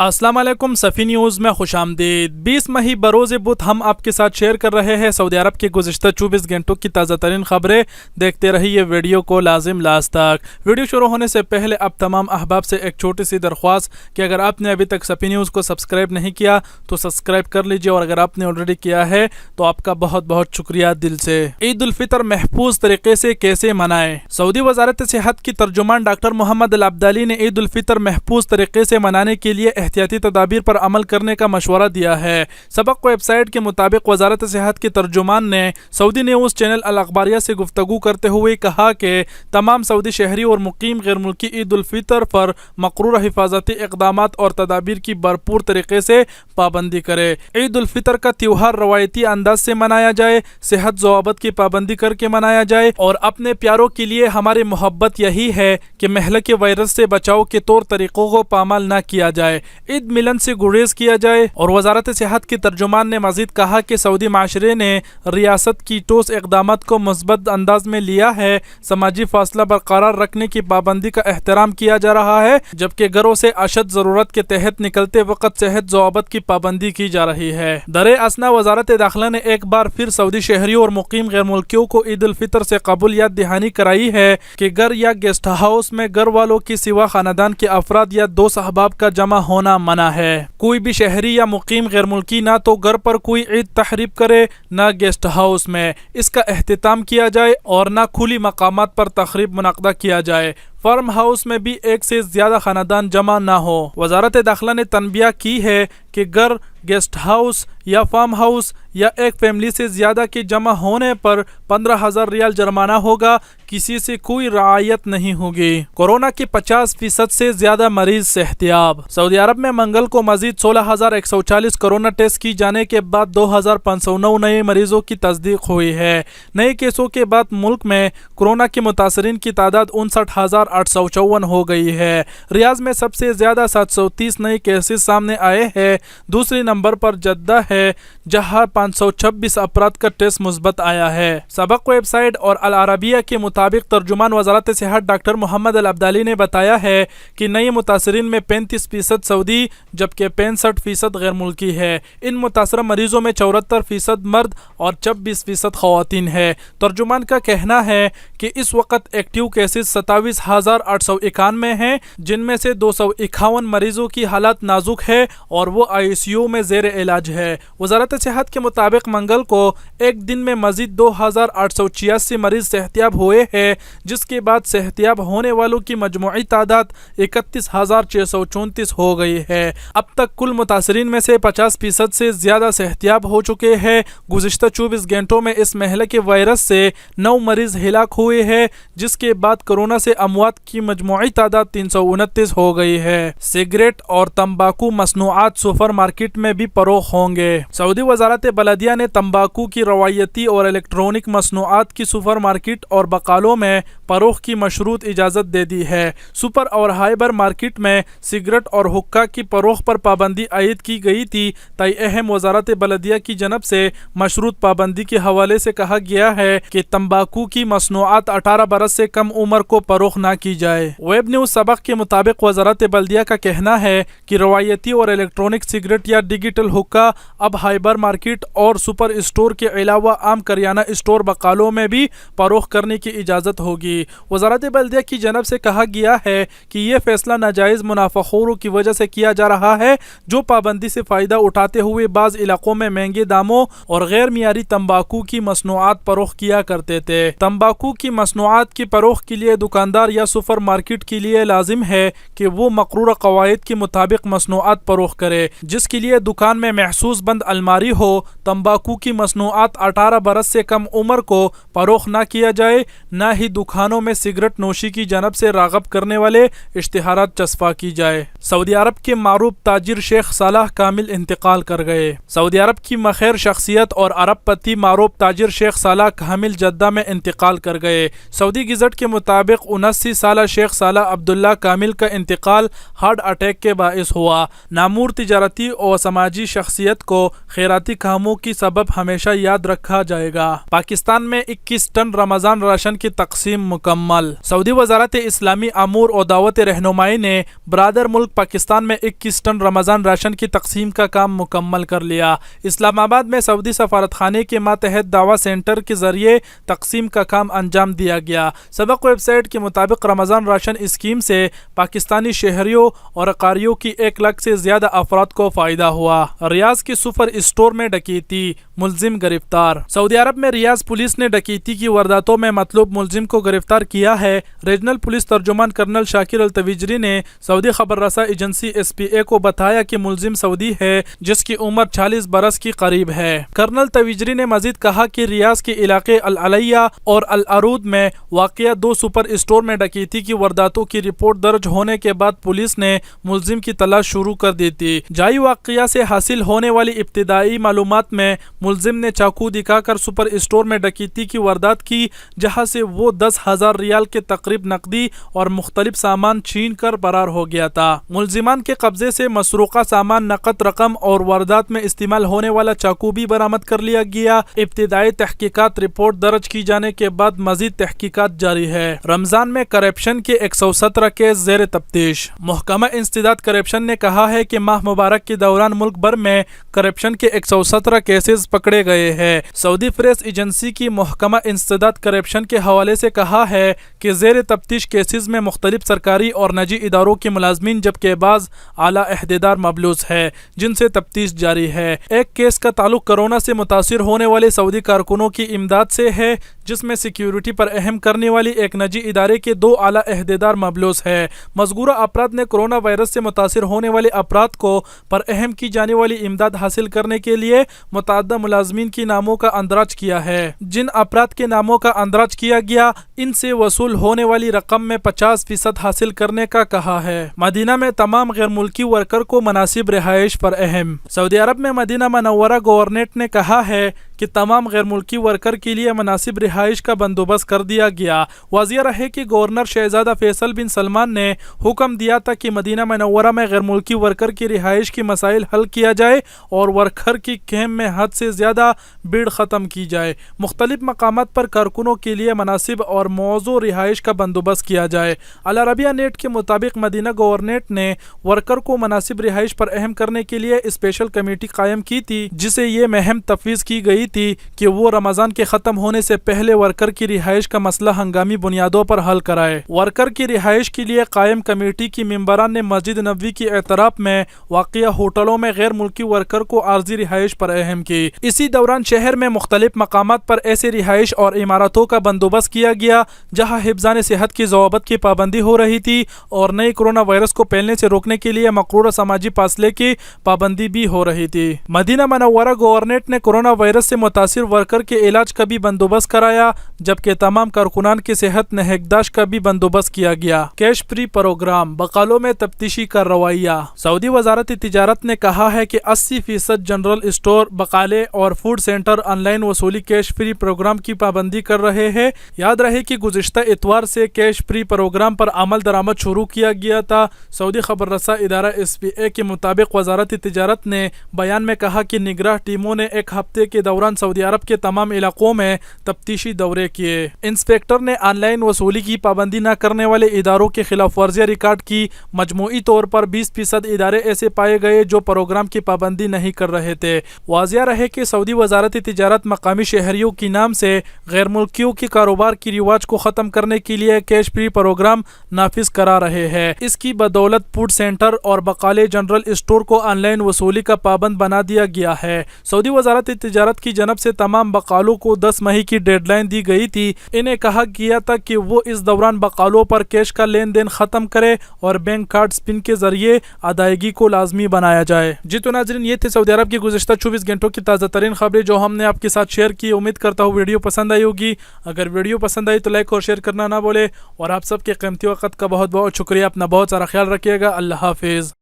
السلام علیکم، صفی نیوز میں خوش آمدید۔ 20 مئی بروز بدھ ہم آپ کے ساتھ شیئر کر رہے ہیں سعودی عرب کے گزشتہ 24 گھنٹوں کی تازہ ترین خبریں۔ دیکھتے رہیے ویڈیو کو لازم لاست تک۔ ویڈیو شروع ہونے سے پہلے اب تمام احباب سے ایک چھوٹی سی درخواست کہ اگر آپ نے ابھی تک صفی نیوز کو سبسکرائب نہیں کیا تو سبسکرائب کر لیجیے، اور اگر آپ نے آلریڈی کیا ہے تو آپ کا بہت بہت شکریہ دل سے۔ عید الفطر محفوظ طریقے سے کیسے منائیں؟ سعودی وزارت صحت کی ترجمان ڈاکٹر محمد العبدالی نے عید الفطر محفوظ طریقے سے منانے کے لیے احتیاطی تدابیر پر عمل کرنے کا مشورہ دیا ہے۔ سبق ویب سائٹ کے مطابق وزارت صحت کے ترجمان نے سعودی نیوز چینل الاخباریہ سے گفتگو کرتے ہوئے کہا کہ تمام سعودی شہری اور مقیم غیر ملکی عید الفطر پر مقررہ حفاظتی اقدامات اور تدابیر کی بھرپور طریقے سے پابندی کرے۔ عید الفطر کا تہوار روایتی انداز سے منایا جائے، صحت ضوابط کی پابندی کر کے منایا جائے، اور اپنے پیاروں کے لیے ہماری محبت یہی ہے کہ مہلک وائرس سے بچاؤ کے طور طریقوں کو پامال نہ کیا جائے، عید ملن سے گریز کیا جائے۔ اور وزارت صحت کے ترجمان نے مزید کہا کہ سعودی معاشرے نے ریاست کی ٹھوس اقدامات کو مثبت انداز میں لیا ہے، سماجی فاصلہ برقرار رکھنے کی پابندی کا احترام کیا جا رہا ہے، جبکہ گھروں سے اشد ضرورت کے تحت نکلتے وقت صحت ضوابط کی پابندی کی جا رہی ہے۔ در اثنا وزارت داخلہ نے ایک بار پھر سعودی شہریوں اور مقیم غیر ملکیوں کو عید الفطر سے قبل یاد دہانی کرائی ہے کہ گھر یا گیسٹ ہاؤس میں گھر والوں کے سوا خاندان کے افراد یا دوست احباب کا جمع ہونا منع ہے۔ کوئی بھی شہری یا مقیم غیر ملکی نہ تو گھر پر کوئی عید تقریب کرے، نہ گیسٹ ہاؤس میں اس کا اہتمام کیا جائے، اور نہ کھلی مقامات پر تقریب منعقد کیا جائے۔ فارم ہاؤس میں بھی ایک سے زیادہ خاندان جمع نہ ہو۔ وزارت داخلہ نے تنبیہ کی ہے کہ گھر، گیسٹ ہاؤس یا فارم ہاؤس یا ایک فیملی سے زیادہ کے جمع ہونے پر 15,000 ریال جرمانہ ہوگا، کسی سے کوئی رعایت نہیں ہوگی۔ کورونا کے 50% سے زیادہ مریض صحتیاب۔ سعودی عرب میں منگل کو مزید 16,140 کورونا ٹیسٹ کی جانے کے بعد 2,509 نئے مریضوں کی تصدیق ہوئی ہے۔ نئے کیسوں کے بعد ملک میں کورونا کے متاثرین کی تعداد 59,854 ہو گئی ہے۔ ریاض میں سب سے زیادہ 730 نئے کیسز سامنے آئے ہیں۔ دوسرے نمبر پر جدہ ہے، جہاں 526 افراد کا ٹیسٹ مثبت آیا ہے۔ سبق ویب سائٹ اور العربیہ کے مطابق ترجمان وزارت صحت ڈاکٹر محمد العبدالی نے بتایا ہے کہ نئے متاثرین میں 35% سعودی جبکہ 65% غیر ملکی ہے۔ ان متاثرہ مریضوں میں 74% مرد اور 26% خواتین ہے۔ ترجمان کا کہنا ہے کہ اس وقت ایکٹیو کیسز 27,891 ہیں، جن میں سے 251 مریضوں کی حالت نازک ہے اور وہ ICU میں زیر علاج ہے۔ وزارت صحت کے مطابق منگل کو ایک دن میں مزید 2,886 مریض صحتیاب ہوئے ہیں، جس کے بعد صحتیاب ہونے والوں کی مجموعی تعداد 31,634 ہو گئی ہے۔ اب تک کل متاثرین میں سے 50% سے زیادہ صحتیاب ہو چکے ہیں۔ گزشتہ 24 گھنٹوں میں اس مہلک وائرس سے 9 مریض ہلاک ہوئے ہیں، جس کے بعد کورونا سے اموات کی مجموعی تعداد 329 ہو گئی ہے۔ سگریٹ اور تمباکو مصنوعات سپر مارکیٹ میں بھی فروخت ہوں گے۔ سعودی وزارت بلدیہ نے تمباکو کی روایتی اور الیکٹرانک مصنوعات کی سپر مارکیٹ اور بقالوں میں فروخت کی مشروط اجازت دے دی ہے۔ سپر اور ہائبر مارکیٹ میں سگریٹ اور حقہ کی فروخت پر پابندی عائد کی گئی تھی۔ تائی اہم وزارت بلدیہ کی جانب سے مشروط پابندی کے حوالے سے کہا گیا ہے کہ تمباکو کی مصنوعات 18 برس سے کم عمر کو فروخت نہ کی جائے۔ ویب نیوز سبق کے مطابق وزارت بلدیہ کا کہنا ہے کہ روایتی اور الیکٹرانک سگریٹ یا ڈیجیٹل حقہ اب ہائبر مارکیٹ اور سپر اسٹور کے علاوہ عام کریانہ اسٹور بقالوں میں بھی فروخت کرنے کی اجازت ہوگی۔ وزارت بلدیہ کی جانب سے کہا گیا ہے کہ یہ فیصلہ ناجائز منافع خوروں کی وجہ سے کیا جا رہا ہے، جو پابندی سے فائدہ اٹھاتے ہوئے بعض علاقوں میں مہنگے داموں اور غیر معیاری تمباکو کی مصنوعات فروخت کیا کرتے تھے۔ تمباکو کی مصنوعات کی فروخت کے لیے دکاندار یا سپر مارکیٹ کے لیے لازم ہے کہ وہ مقررہ قواعد کے مطابق مصنوعات فروخت کرے، جس کے لیے دکان میں محسوس بند الماری ہو۔ تمباکو کی مصنوعات 18 برس سے کم عمر کو فروخت نہ کیا جائے، نہ ہی دکانوں میں سگریٹ نوشی کی جانب سے راغب کرنے والے اشتہارات چسپاں کی جائے۔ سعودی عرب کے معروف تاجر شیخ صالح کامل انتقال کر گئے۔ سعودی عرب کی مخیر شخصیت اور عرب پتی معروف تاجر شیخ صالح کامل جدہ میں انتقال کر گئے۔ سعودی گزٹ کے مطابق 79 سالہ شیخ صالح عبداللہ کامل کا انتقال ہارٹ اٹیک کے باعث ہوا۔ نامور تجارتی اور سماجی شخصیت کو خیراتی کاموں کی سبب ہمیشہ یاد رکھا جائے گا۔ پاکستان میں 21 ٹن رمضان راشن کی تقسیم مکمل۔ سعودی وزارت اسلامی امور و دعوت رہنمائی نے برادر ملک پاکستان میں 21 ٹن رمضان راشن کی تقسیم کا کام مکمل کر لیا۔ اسلام آباد میں سعودی سفارت خانے کے ماتحت دعوی سینٹر کے ذریعے تقسیم کا کام انجام دیا گیا۔ سبق ویب سائٹ کے مطابق رمضان راشن اسکیم سے پاکستانی شہریوں اور قاریوں کی 1 لاکھ سے زیادہ افراد کو فائدہ ہوا۔ ریاض کی سپر اسٹور میں ڈکیتی، ملزم گرفتار۔ سعودی عرب میں ریاض پولیس نے ڈکیتی کی وارداتوں میں مطلوب ملزم کو گرفتار کیا ہے۔ ریجنل پولیس ترجمان کرنل شاکر التویجری نے سعودی خبر رساں ایجنسی SPA کو بتایا کہ ملزم سعودی ہے جس کی عمر 40 برس کی قریب ہے۔ کرنل تویجری نے مزید کہا کہ ریاض کے علاقے العلیہ اور العروض میں واقع 2 سپر اسٹور میں ڈکیتی کی وارداتوں کی رپورٹ درج ہونے کے بعد پولیس نے ملزم کی تلاش شروع کر دی تھی۔ جائی واقعہ سے حاصل ہونے والی ابتدائی معلومات میں ملزم نے چاقو دکھا کر سپر اسٹور میں ڈکیتی کی واردات کی، جہاں سے وہ 10,000 ریال کے تقریب نقدی اور مختلف سامان چھین کر فرار ہو گیا تھا۔ ملزمان کے قبضے سے مسروقہ سامان، نقد رقم اور واردات میں استعمال ہونے والا چاقو بھی برآمد کر لیا گیا۔ ابتدائی تحقیقات رپورٹ درج کی جانے کے بعد مزید تحقیقات جاری ہے۔ رمضان میں کرپشن کے 117 کیس زیر تفتیش۔ محکمہ انسداد کرپشن نے کہا ہے کہ ماہ مبارک کے دوران ملک بھر میں کرپشن کے 117 کیسز پکڑے گئے ہیں۔ سعودی پریس ایجنسی کی محکمہ انسداد کرپشن کے حوالے سے کہا ہے کہ زیر تفتیش کیسز میں مختلف سرکاری اور نجی اداروں کے ملازمین جبکہ بعض اعلیٰ عہدیدار ملوث ہیں جن سے تفتیش جاری ہے۔ ایک کیس کا تعلق کورونا سے متاثر ہونے والے سعودی کارکنوں کی امداد سے ہے، جس میں سیکیورٹی پر اہم کرنے والی ایک نجی ادارے کے 2 اعلیٰ عہدیدار ملوث ہیں۔ مذکورہ افراد نے کورونا وائرس سے متاثر ہونے والے افراد کو پر اہم کی جانے والی امداد حاصل کرنے کے لیے متعدد ملازمین کے ناموں کا اندراج کیا ہے۔ جن افراد کے ناموں کا اندراج کیا گیا، ان سے وصول ہونے والی رقم میں 50% حاصل کرنے کا کہا ہے۔ مدینہ میں تمام غیر ملکی ورکر کو مناسب رہائش پر اہم۔ سعودی عرب میں مدینہ منورہ گورنریٹ نے کہا ہے کہ تمام غیر ملکی ورکر کے لیے مناسب رہائش کا بندوبست کر دیا گیا۔ واضح رہے کہ گورنر شہزادہ فیصل بن سلمان نے حکم دیا تھا کہ مدینہ منورہ میں غیر ملکی ورکر کی رہائش کی مسائل حل کیا جائے اور ورکر کی کیمپ میں حد سے زیادہ بھیڑ ختم کی جائے۔ مختلف مقامات پر کارکنوں کے لیے مناسب اور موزوں رہائش کا بندوبست کیا جائے۔ العربیہ نیٹ کے مطابق مدینہ گورنریٹ نے ورکر کو مناسب رہائش پر اہم کرنے کے لیے اسپیشل کمیٹی قائم کی تھی، جسے یہ مہم تفویض کی گئی تھی کہ وہ رمضان کے ختم ہونے سے پہلے ورکر کی رہائش کا مسئلہ ہنگامی بنیادوں پر حل کرائے۔ ورکر کی رہائش کے لیے قائم کمیٹی کی ممبران نے مسجد نبوی کی اطراف میں واقع ہوٹلوں میں غیر ملکی ورکر کو عارضی رہائش پر اہم کی۔ اسی دوران شہر میں مختلف مقامات پر ایسے رہائش اور عمارتوں کا بندوبست کیا گیا جہاں حفظان صحت کی ضوابط کی پابندی ہو رہی تھی اور نئے کورونا وائرس کو پھیلنے سے روکنے کے لیے مقررہ سماجی فاصلے کی پابندی بھی ہو رہی تھی۔ مدینہ منورہ گورنریٹ نے کورونا وائرس سے متاثر ورکر کے علاج کا بھی بندوبست کرایا، جبکہ تمام کارکنان کی صحت نگہداشت کا بھی بندوبست کیا گیا۔ کیش فری پروگرام، بقالوں میں تفتیشی کارروائیاں۔ سعودی وزارت تجارت نے کہا ہے کہ 80% جنرل اسٹور، بقالے اور فوڈ سینٹر آن لائن وصولی کیش فری پروگرام کی پابندی کر رہے ہیں۔ یاد رہے کہ گزشتہ اتوار سے کیش فری پروگرام پر عمل درآمد شروع کیا گیا تھا۔ سعودی خبر رساں ادارہ SPA کے مطابق وزارت تجارت نے بیان میں کہا کہ نگراں ٹیموں نے ایک ہفتے کے دوران سعودی عرب کے تمام علاقوں میں تفتیشی دورے کیے۔ انسپیکٹر نے آن لائن وصولی کی پابندی نہ کرنے والے اداروں کی خلاف ورزیاں ریکارڈ کی۔ مجموعی طور پر 20% ادارے ایسے پائے گئے جو پروگرام کی پابندی نہیں کر رہے تھے۔ واضح رہے کہ سعودی وزارت تجارت مقامی شہریوں کے نام سے غیر ملکیوں کے کاروبار کی رواج کو ختم کرنے کے لیے کیش فری پروگرام نافذ کرا رہے ہیں۔ اس کی بدولت فوڈ سینٹر اور بقالے جنرل اسٹور کو آن لائن وصولی کا پابند بنا دیا گیا ہے۔ سعودی وزارت تجارت کی جانب سے تمام بقالوں کو 10 مئی کی ڈیڈ لائن دی گئی تھی۔ انہیں کہا گیا تھا کہ وہ اس دوران بقالوں پر کیش کا لین دین ختم کرے اور بینک کارڈ سپن کے ذریعے ادائیگی کو لازمی بنایا جائے۔ جی تو ناظرین، یہ تھے سعودی عرب کی گزشتہ 24 گھنٹوں کی تازہ ترین خبریں جو ہم نے آپ کے ساتھ شیئر کی۔ امید کرتا ہوں ویڈیو پسند آئی ہوگی۔ اگر ویڈیو پسند آئی تو لائک اور شیئر کرنا نہ بھولے، اور آپ سب کے قیمتی وقت کا بہت بہت شکریہ۔ اپنا بہت سارا خیال رکھیے گا۔ اللہ حافظ۔